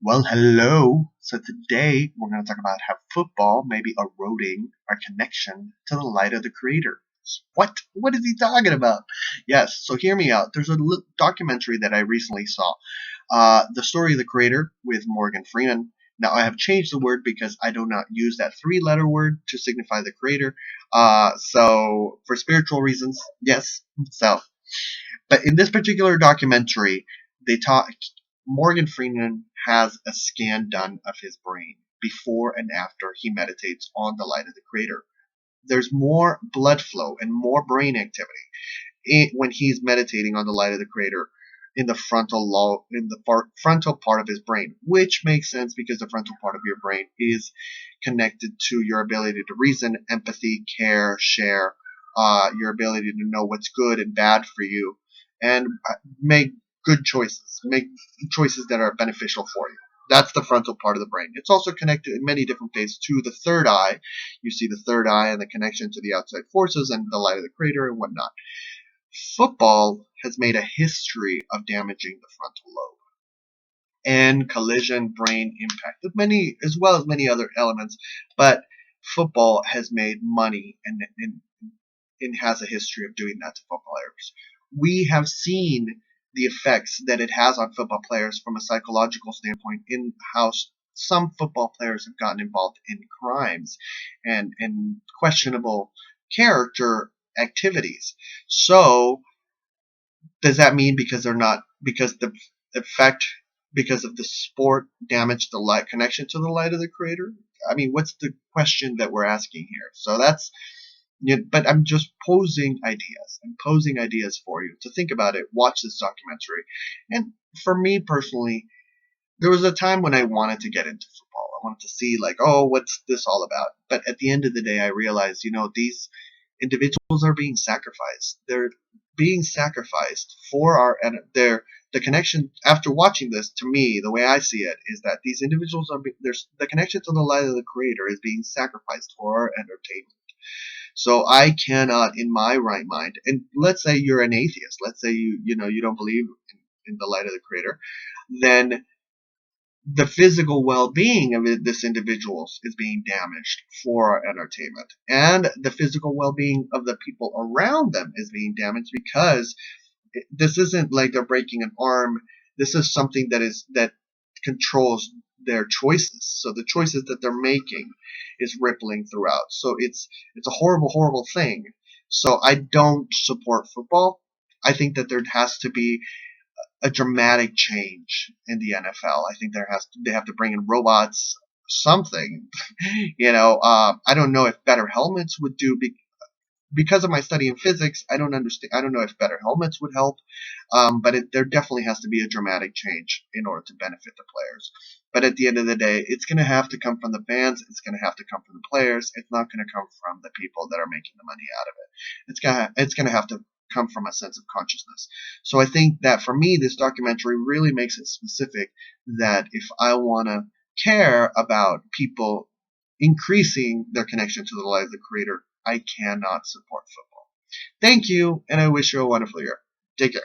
Well, hello. So today we're going to talk about how football may be eroding our connection to the light of the creator. What? What is he talking about? Yes, so hear me out. There's a documentary that I recently saw. The Story of the Creator with Morgan Freeman. Now, I have changed the word because I do not use that three-letter word to signify the creator. So, for spiritual reasons, yes. So, but in this particular documentary, they talk. Morgan Freeman has a scan done of his brain before and after he meditates on the light of the creator. There's more blood flow and more brain activity when he's meditating on the light of the creator in the frontal part of his brain, which makes sense because the frontal part of your brain is connected to your ability to reason, empathy, care, share, your ability to know what's good and bad for you, and make good choices, make choices that are beneficial for you. That's the frontal part of the brain. It's also connected in many different ways to the third eye. You see the third eye and the connection to the outside forces and the light of the creator and whatnot. Football has made a history of damaging the frontal lobe and collision brain impact, as well as many other elements. But football has made money and has a history of doing that to football players. We have seen the effects that it has on football players from a psychological standpoint in how some football players have gotten involved in crimes and questionable character activities. So does that mean because they're not because the effect because of the sport damage the light connection to the light of the creator? I mean, what's the question that we're asking here? So that's but I'm just posing ideas. I'm posing ideas for you to think about it. Watch this documentary. And for me personally, there was a time when I wanted to get into football. I wanted to see like, oh, what's this all about? But at the end of the day, I realized, these individuals are being sacrificed. They're being sacrificed for their the connection. After watching this, to me, the way I see it is that these individuals there's the connection to the light of the creator is being sacrificed for our entertainment. So I cannot, in my right mind, and let's say you're an atheist, let's say you don't believe in the light of the creator, then the physical well-being of this individual is being damaged for our entertainment, and the physical well-being of the people around them is being damaged because this isn't like they're breaking an arm. This is something that controls their choices. So the choices that they're making is rippling throughout. So it's a horrible, horrible thing. So I don't support football. I think that there has to be a dramatic change in the NFL. I think they have to bring in robots, something. I don't know if better helmets would do because of my study in physics. I don't understand. I don't know if better helmets would help, but there definitely has to be a dramatic change in order to benefit the players. But at the end of the day, it's going to have to come from the fans. It's going to have to come from the players. It's not going to come from the people that are making the money out of it. It's gonna have to come from a sense of consciousness. So I think that for me, this documentary really makes it specific that if I want to care about people increasing their connection to the light of the creator, I cannot support football. Thank you, and I wish you a wonderful year. Take care.